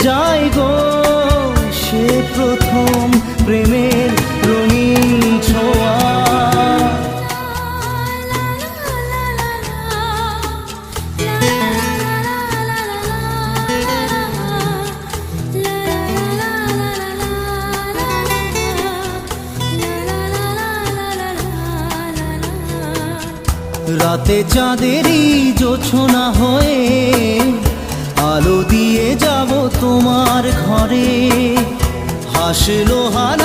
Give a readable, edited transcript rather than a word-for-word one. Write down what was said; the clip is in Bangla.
যায় গো সে প্রথম প্রেমের রঙিন ছোঁয়া। রাতে চাঁদেরই জোছনা হয়ে আলো দিয়ে যাব তোমার ঘরে, হাসলো হাল